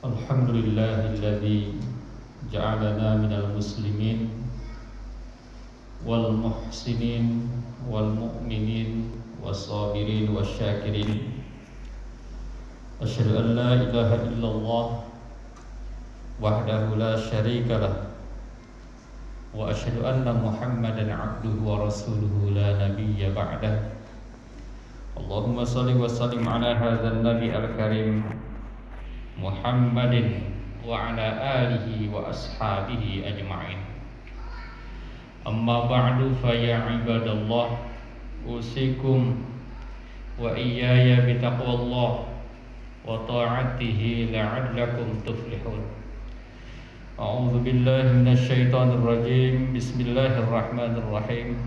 Alhamdulillahilladzi ja'alana minal muslimin wal muhsinin wal mu'minin was-sabirin wasyakirin. Asyhadu an la ilaha illallah wahdahu la syarikalah wa asyhadu anna Muhammadan abduhu wa rasuluhu la nabiyya ba'dah. Allahumma shalli wa sallim ala hadzal nabi al-karim Muhammadin wa ala alihi wa ashabihi ajma'in. Amma ba'du fa ya ibadallah, usikum wa iyaya bitaqwallah wa ta'atihi la'allakum tuflihun. A'udzu billahi minasy syaithanir rajim. Bismillahirrahmanirrahim.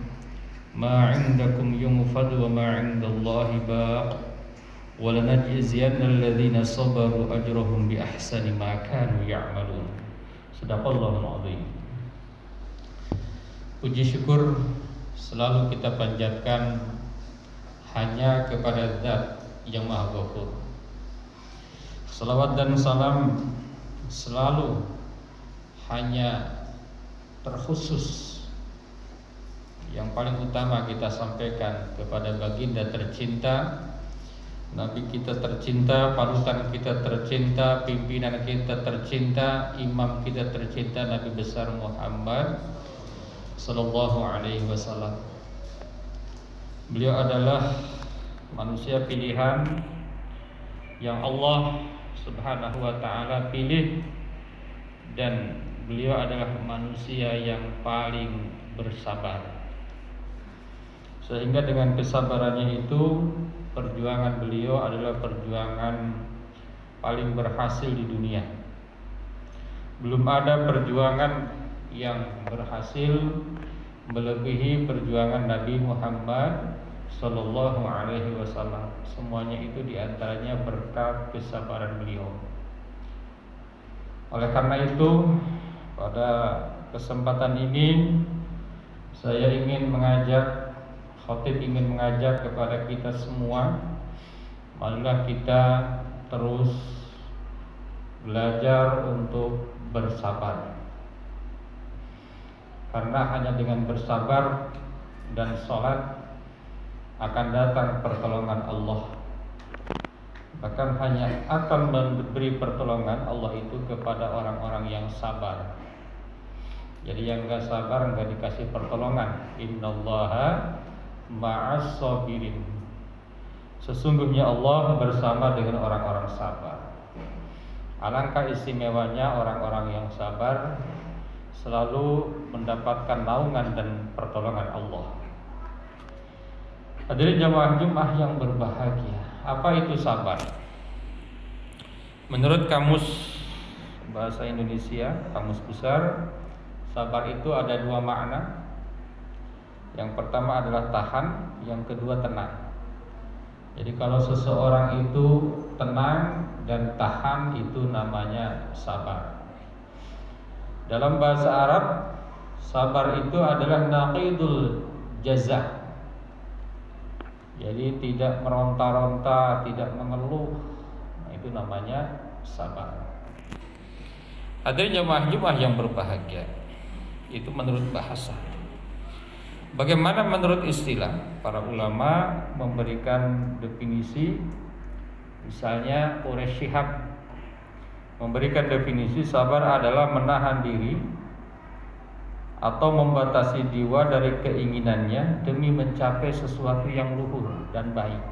Ma 'indakum yunfad wa ma 'indallahi baq. Wa lanajziyanna alladhina sabaru ajrahum bi ahsani ma kanu ya'malun. Shadaqallahul 'azim. Puji syukur selalu kita panjatkan hanya kepada Zat yang Maha Ghafur. Salawat dan salam selalu hanya terkhusus, yang paling utama kita sampaikan kepada baginda tercinta, Nabi kita tercinta, panutan kita tercinta, pimpinan kita tercinta, imam kita tercinta, Nabi besar Muhammad sallallahu alaihi wasallam. Beliau adalah manusia pilihan yang Allah Subhanahu wa taala pilih, dan beliau adalah manusia yang paling bersabar. Sehingga dengan kesabarannya itu, perjuangan beliau adalah perjuangan paling berhasil di dunia. Belum ada perjuangan yang berhasil melebihi perjuangan Nabi Muhammad sallallahu alaihi wasallam. Semuanya itu diantaranya berkat kesabaran beliau. Oleh karena itu, pada kesempatan ini saya ingin mengajak, khatib ingin mengajak kepada kita semua, marilah kita terus belajar untuk bersabar. Karena hanya dengan bersabar dan sholat akan datang pertolongan Allah. Bahkan hanya akan memberi pertolongan Allah itu kepada orang-orang yang sabar. Jadi yang gak sabar gak dikasih pertolongan. Innallaha ma'as sabirin. Sesungguhnya Allah bersama dengan orang-orang sabar. Alangkah istimewanya orang-orang yang sabar selalu mendapatkan naungan dan pertolongan Allah. Hadirin jamaah Jumat yang berbahagia, apa itu sabar? Menurut Kamus Bahasa Indonesia, Kamus Besar, sabar itu ada dua makna. Yang pertama adalah tahan, yang kedua tenang. Jadi kalau seseorang itu tenang dan tahan, itu namanya sabar. Dalam bahasa Arab, sabar itu adalah naqidul jaza'. Jadi tidak meronta-ronta, tidak mengeluh. Nah, itu namanya sabar. Hadirin jamaah Jumat yang berbahagia, itu menurut bahasa. Bagaimana menurut istilah? Para ulama memberikan definisi. Misalnya Quraisy Shihab memberikan definisi sabar adalah menahan diri atau membatasi jiwa dari keinginannya demi mencapai sesuatu yang luhur dan baik.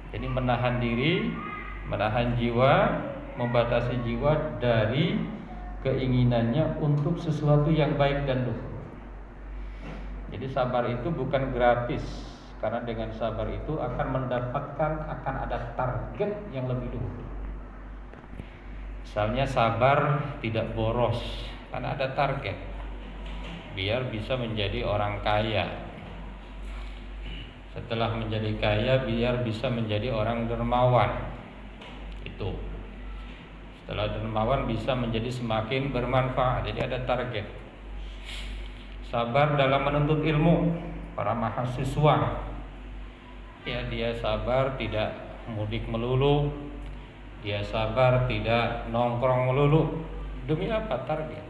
Jadi menahan diri, menahan jiwa, membatasi jiwa dari keinginannya untuk sesuatu yang baik dan luhur. Jadi sabar itu bukan gratis, karena dengan sabar itu akan ada target yang lebih luhur. Misalnya sabar tidak boros, karena ada target, biar bisa menjadi orang kaya. Setelah menjadi kaya, biar bisa menjadi orang dermawan. Itu. Setelah dermawan bisa menjadi semakin bermanfaat. Jadi ada target. Sabar dalam menuntut ilmu. Para mahasiswa, ya, dia sabar tidak mudik melulu. Dia sabar tidak nongkrong melulu. Demi apa? Target.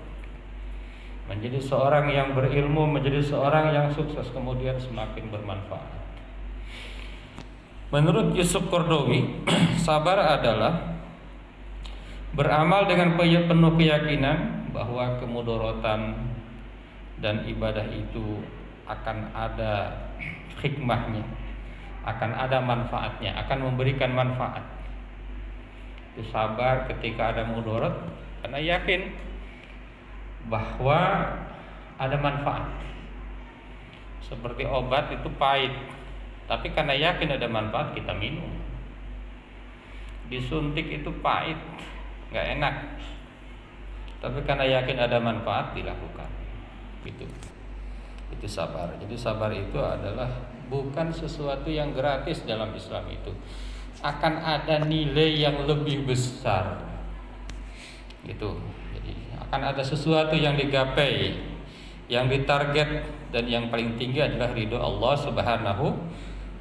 Menjadi seorang yang berilmu, menjadi seorang yang sukses, kemudian semakin bermanfaat. Menurut Yusuf Qaradawi, sabar adalah beramal dengan penuh keyakinan bahwa kemudorotan dan ibadah itu akan ada hikmahnya, akan ada manfaatnya, akan memberikan manfaat. Itu sabar ketika ada mudarat karena yakin bahwa ada manfaat. Seperti obat itu pahit, tapi karena yakin ada manfaat kita minum. Disuntik itu pahit, nggak enak, tapi karena yakin ada manfaat dilakukan. Itu sabar. Jadi sabar itu adalah bukan sesuatu yang gratis dalam Islam itu. Akan ada nilai yang lebih besar. Gitu. Jadi akan ada sesuatu yang digapai, yang ditarget, dan yang paling tinggi adalah ridho Allah Subhanahu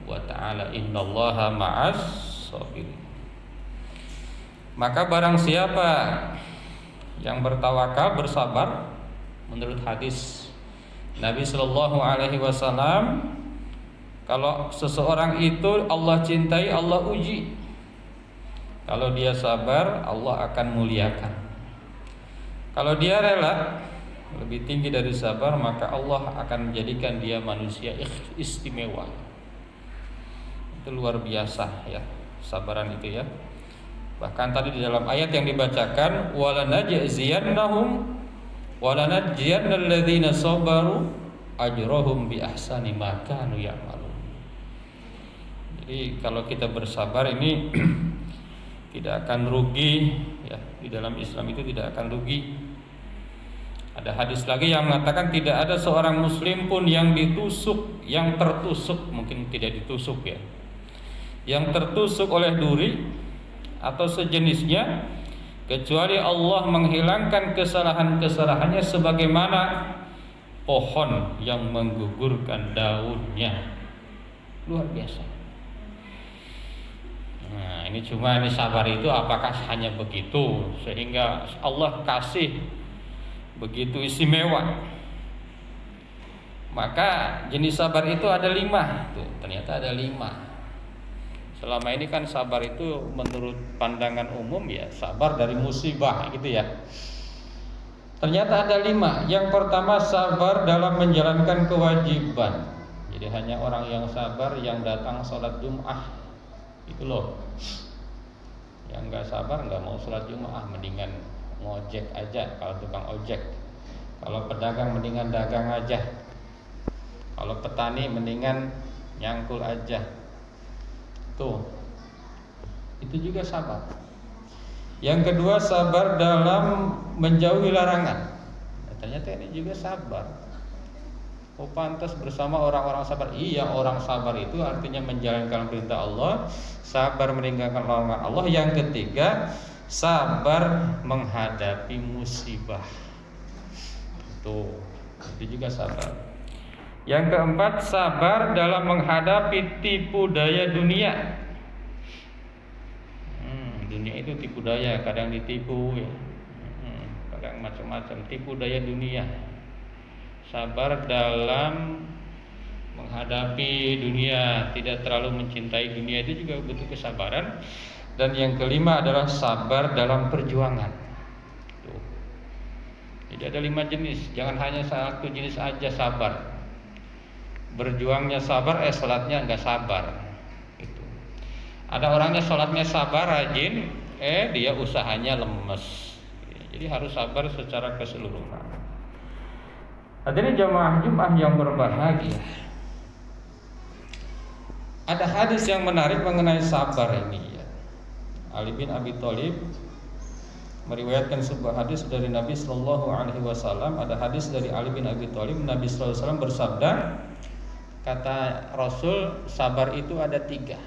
wa ta'ala. Innallaha ma'as sabirin. Maka barang siapa yang bertawakal, bersabar, menurut hadis Nabi Shallallahu Alaihi Wasallam, kalau seseorang itu Allah cintai, Allah uji. Kalau dia sabar, Allah akan muliakan. Kalau dia rela lebih tinggi dari sabar, maka Allah akan menjadikan dia manusia istimewa. Itu luar biasa ya, sabaran itu ya. Bahkan tadi di dalam ayat yang dibacakan, walanajziyannahum walanajziyannal ladzina sabaru ajrahum bi ahsani ma kanu ya'malun. Jadi kalau kita bersabar ini tidak akan rugi ya, di dalam Islam itu tidak akan rugi. Ada hadis lagi yang mengatakan tidak ada seorang muslim pun yang ditusuk, yang tertusuk, mungkin tidak ditusuk ya, yang tertusuk oleh duri atau sejenisnya, kecuali Allah menghilangkan kesalahan-kesalahannya sebagaimana pohon yang menggugurkan daunnya. Luar biasa. Nah, ini sabar itu apakah hanya begitu sehingga Allah kasih begitu istimewa? Maka jenis sabar itu ada 5. Tuh, ternyata ada 5. Selama ini kan sabar itu menurut pandangan umum ya sabar dari musibah gitu ya. Ternyata ada 5. Yang pertama sabar dalam menjalankan kewajiban. Jadi hanya orang yang sabar yang datang sholat Jum'ah itu loh. Yang nggak sabar nggak mau sholat Jum'ah, mendingan ngojek aja kalau tukang ojek. Kalau pedagang mendingan dagang aja. Kalau petani mendingan nyangkul aja. Tuh, itu juga sabar. Yang kedua sabar dalam menjauhi larangan. Nah, ternyata ini juga sabar. Oh pantas bersama orang-orang sabar. Iya, orang sabar itu artinya menjalankan perintah Allah, sabar meninggalkan larangan Allah. Yang ketiga sabar menghadapi musibah. Tuh, itu juga sabar. Yang keempat sabar dalam menghadapi tipu daya dunia. Dunia itu tipu daya, kadang ditipu ya, kadang macam-macam tipu daya dunia. Sabar dalam menghadapi dunia, tidak terlalu mencintai dunia, itu juga butuh kesabaran. Dan yang kelima adalah sabar dalam perjuangan. Tuh. Jadi ada 5 jenis, jangan hanya satu jenis aja sabar. Berjuangnya sabar, sholatnya enggak sabar. Gitu. Ada orangnya sholatnya sabar, rajin, dia usahanya lemes. Jadi harus sabar secara keseluruhan. Hadirin jamaah Jumat yang berbahagia. Ada hadis yang menarik mengenai sabar ini ya. Ali bin Abi Thalib meriwayatkan sebuah hadis dari Nabi Shallallahu Alaihi Wasallam. Ada hadis dari Ali bin Abi Thalib, Nabi Shallallahu Alaihi Wasallam bersabda, kata Rasul, sabar itu ada 3.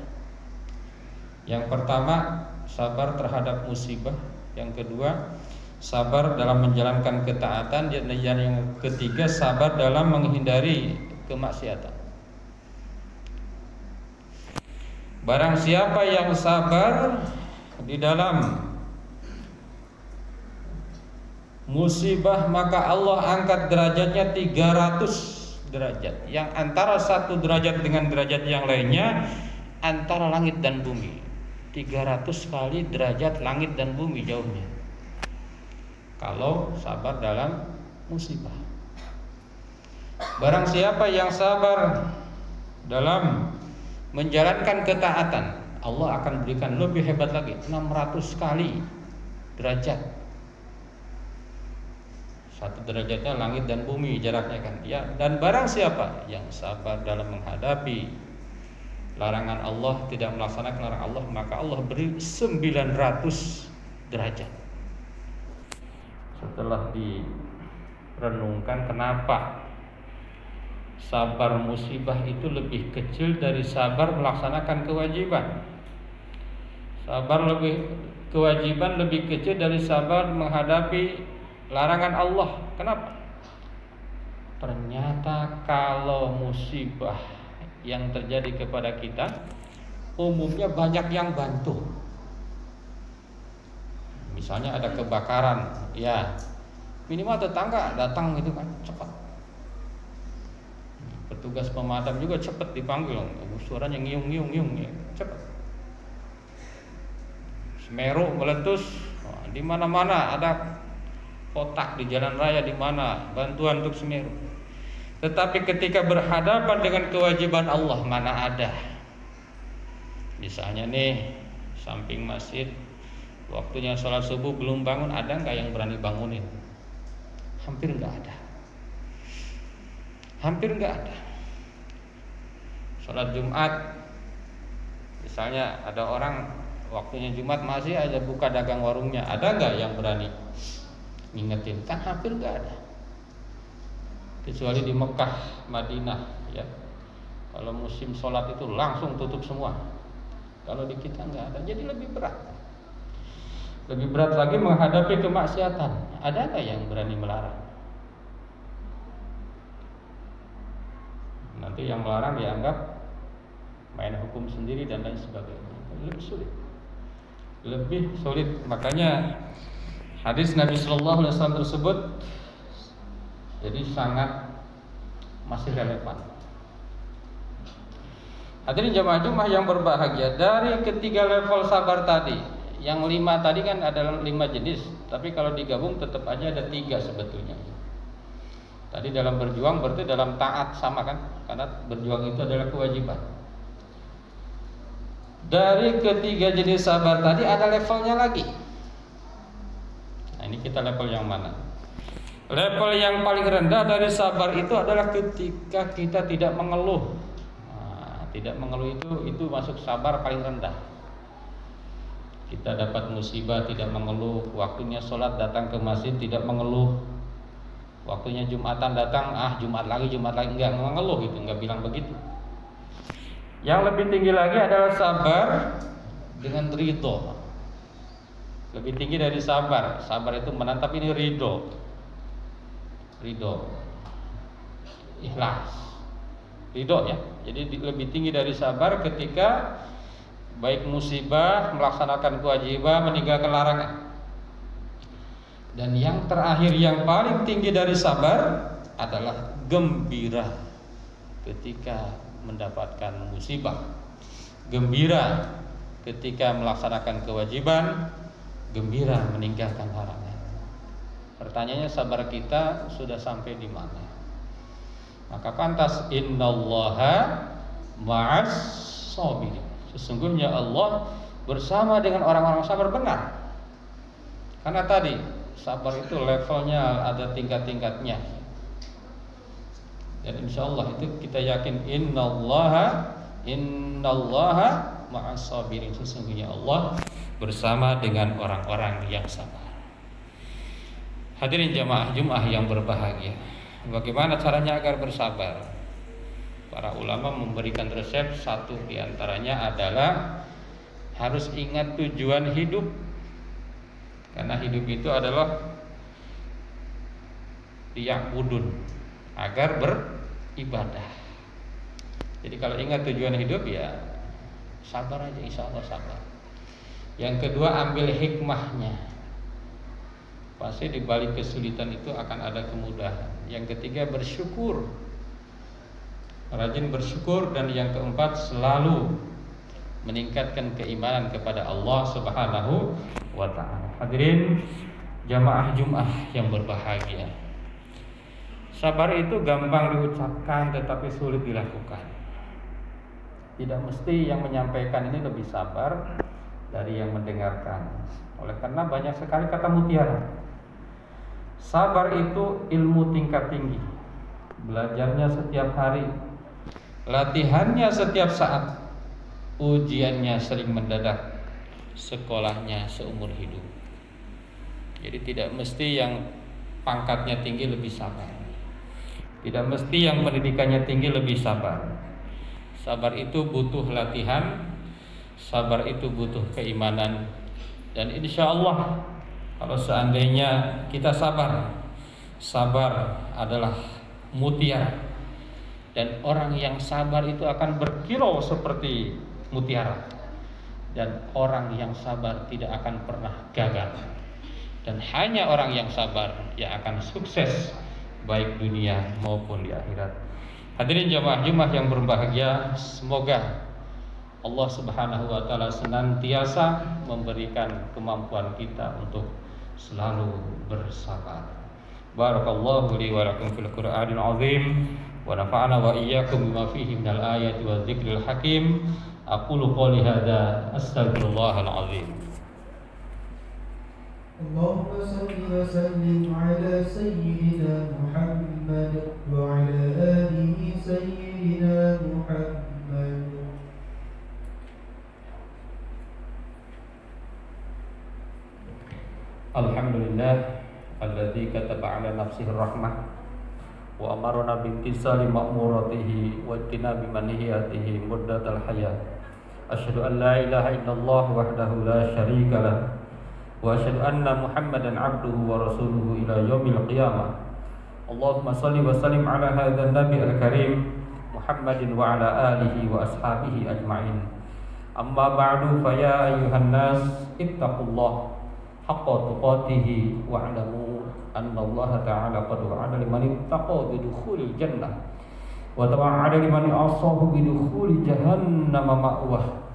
Yang pertama sabar terhadap musibah. Yang kedua sabar dalam menjalankan ketaatan. Dan yang ketiga sabar dalam menghindari kemaksiatan. Barang siapa yang sabar di dalam musibah, maka Allah angkat derajatnya 300 derajat. Yang antara satu derajat dengan derajat yang lainnya antara langit dan bumi. 300 kali derajat langit dan bumi jauhnya. Kalau sabar dalam musibah. Barang siapa yang sabar dalam menjalankan ketaatan, Allah akan berikan lebih hebat lagi, 600 kali derajat. Satu derajatnya langit dan bumi jaraknya kan. Ya, dan barang siapa yang sabar dalam menghadapi larangan Allah, tidak melaksanakan larangan Allah, maka Allah beri 900 derajat. Setelah direnungkan kenapa sabar musibah itu lebih kecil dari sabar melaksanakan kewajiban. Kewajiban lebih kecil dari sabar menghadapi larangan Allah. Kenapa? Ternyata kalau musibah yang terjadi kepada kita umumnya banyak yang bantu. Misalnya ada kebakaran, ya minimal tetangga datang gitu kan, cepat. Petugas pemadam juga cepat dipanggil, suaranya ngiung, ya, cepat. Semeru meletus, di mana-mana ada kotak di jalan raya, di mana bantuan untuk Semeru. Tetapi ketika berhadapan dengan kewajiban Allah, mana ada. Misalnya nih, samping masjid, waktunya sholat subuh belum bangun, ada nggak yang berani bangunin? Hampir nggak ada. Sholat Jumat, misalnya ada orang waktunya Jumat masih aja buka dagang warungnya, ada nggak yang berani ngingetin? Kan hampir nggak ada. Kecuali di Mekah, Madinah, ya. Kalau musim sholat itu langsung tutup semua. Kalau di kita nggak ada, jadi lebih berat. Lebih berat lagi menghadapi kemaksiatan. Ada nggak yang berani melarang? Nanti yang melarang dianggap main hukum sendiri dan lain sebagainya. Lebih sulit. Makanya hadis Nabi Shallallahu Alaihi Wasallam tersebut jadi sangat masih relevan. Hadirin jamaah Jumat yang berbahagia, dari ketiga level sabar tadi, yang 5 tadi kan ada 5 jenis, tapi kalau digabung tetap aja ada 3 sebetulnya. Tadi dalam berjuang berarti dalam taat sama kan, karena berjuang itu adalah kewajiban. Dari ketiga jenis sabar tadi ada levelnya lagi. Nah, ini kita level yang mana? Level yang paling rendah dari sabar itu adalah ketika kita tidak mengeluh. Nah, tidak mengeluh itu masuk sabar paling rendah. Kita dapat musibah tidak mengeluh, waktunya sholat datang ke masjid tidak mengeluh, waktunya Jumatan datang, Jumat lagi enggak mengeluh, gitu, enggak bilang begitu. Yang lebih tinggi lagi adalah sabar dengan ridho. Lebih tinggi dari sabar. Sabar itu menantap, ini ridho, ikhlas, ridho ya. Jadi lebih tinggi dari sabar ketika baik musibah, melaksanakan kewajiban, meninggalkan larangan. Dan yang terakhir yang paling tinggi dari sabar adalah gembira ketika mendapatkan musibah, gembira ketika melaksanakan kewajiban, gembira meninggalkan larangan. Pertanyaannya, sabar kita sudah sampai di mana? Maka pantas innallaha ma'as sabirin. Sesungguhnya Allah bersama dengan orang-orang sabar benar. Karena tadi sabar itu levelnya ada tingkat-tingkatnya. Dan insyaallah itu kita yakin innallaha ma'as sabirin. Sesungguhnya Allah bersama dengan orang-orang yang sabar. Hadirin jamaah Jumat yang berbahagia, bagaimana caranya agar bersabar? Para ulama memberikan resep, satu diantaranya adalah harus ingat tujuan hidup. Karena hidup itu adalah liya'budun, agar beribadah. Jadi kalau ingat tujuan hidup, ya sabar aja, insya Allah sabar. Yang kedua, ambil hikmahnya. Pasti di balik kesulitan itu akan ada kemudahan. Yang ketiga, bersyukur. Rajin bersyukur. Dan yang keempat, selalu meningkatkan keimanan kepada Allah Subhanahu wa ta'ala. Hadirin jamaah Jumat yang berbahagia, sabar itu gampang diucapkan tetapi sulit dilakukan. Tidak mesti yang menyampaikan ini lebih sabar dari yang mendengarkan. Oleh karena banyak sekali kata mutiara. Sabar itu ilmu tingkat tinggi. Belajarnya setiap hari, latihannya setiap saat, ujiannya sering mendadak, sekolahnya seumur hidup. Jadi tidak mesti yang pangkatnya tinggi lebih sabar. Tidak mesti yang pendidikannya tinggi lebih sabar. Sabar itu butuh latihan, sabar itu butuh keimanan. Dan insya Allah kalau seandainya kita sabar, sabar adalah mutiara. Dan orang yang sabar itu akan berkilau seperti mutiara. Dan orang yang sabar tidak akan pernah gagal. Dan hanya orang yang sabar yang akan sukses baik dunia maupun di akhirat. Hadirin jamaah Jumat yang berbahagia, semoga Allah Subhanahu wa ta'ala senantiasa memberikan kemampuan kita untuk selalu bersabar. Barakallahu li wa lakum fil Qur'anil azim wa nafa'ana wa iyyakum bima fihi minal ayati wa dzikril hakim. Aqulu qouli hadza astaghfirullahal azim. Allahumma salli wa sallim ala sayyidina Muhammad wa ala alihi sayyidina Muhammad. Alhamdulillah alladzi kataba ala nafsihi rahmah wa amarna bi imtisali ma'muratihi wa tinabi manhiyatihi muddatal hayat. Asyhadu an la ilaha illallah wahdahu la syarika lah wa asyhadu anna Muhammadan abduhu wa rasuluhu ila yaumil qiyamah. Allahumma salli wa sallim ala hadzal nabi al-karim Muhammadin wa ala alihi wa ashabihi ajma'in. Amma ba'du, fa ya ayyuhan nas ittaqullah haqqa tuqatih wa'lamu anna Allah ta'ala qad wa'ada liman ittaqa bidukhulil jannah wa tawa'ada liman asahu bidukhuli jahannam ma'wah.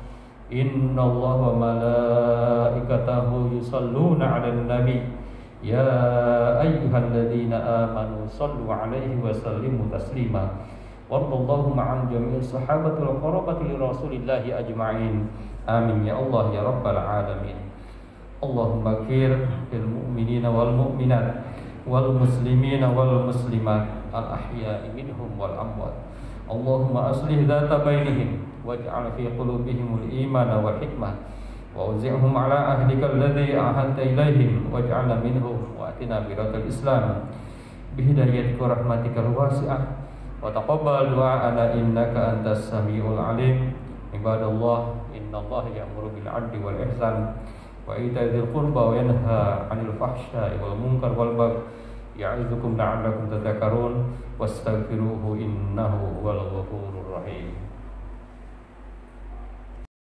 Inna Allah wa malaikatahu yusalluna 'alan nabi ya ayyuhalladzina amanu sallu 'alaihi wa sallimu taslima. Warḍallahu ma'an jami'il sahabatil qarabati li rasulillahi ajma'in. Amin ya Allah ya rabbal alamin. Allahumma ighfir lil mu'minina wal mu'minat wal muslimina wal muslimat al ahya'i minhum wal amwat. Allahumma aslih dhata bainihim waj'al fi qulubihimul imana wal hikmah wa uzihum ala ahdika alladhi ahadta ilaihim waj'alna minhum wa atina biratal islam bihidayatika rahmatikal wasi'ah wa taqabbal du'ana innaka antas samiul alim. Ibadallah, innallaha ya'muru bil 'adli wal ihsan wa ita'i dzil qurba wa yanha 'anil fahsya'i wal munkar wal baghi ya'izukum la'allakum tadhakkarun wastaghfiruhu innahu huwal ghafurur rahim.